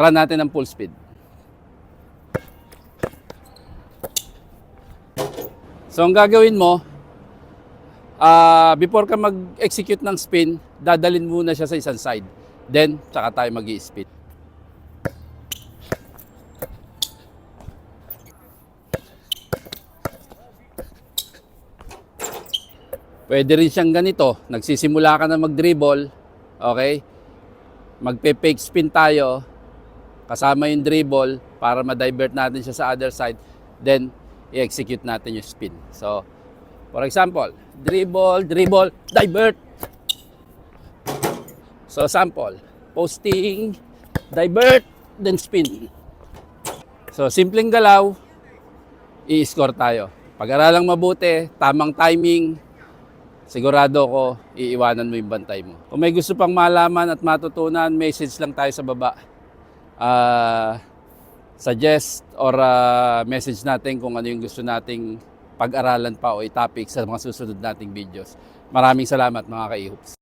Try natin ng full speed. So ang gagawin mo, before ka mag-execute ng spin, dadalin muna siya sa isang side. Then, tsaka tayo mag-i-spin. Pwede rin siyang ganito. Nagsisimula ka na mag-dribble. Okay? Magpe-fake spin tayo. Kasama yung dribble para ma-divert natin siya sa other side. Then, i-execute natin yung spin. So, for example, dribble, dribble, divert. So, sample. Posting, divert, then spin. So, simpleng galaw, i-score tayo. Pag-aralang mabuti, tamang timing, sigurado ko, iiwanan mo yung bantay mo. Kung may gusto pang malaman at matutunan, message lang tayo sa baba. Suggest or message natin kung ano yung gusto nating pag-aralan pa o i-topic sa mga susunod nating videos. Maraming salamat mga ka-iHoops.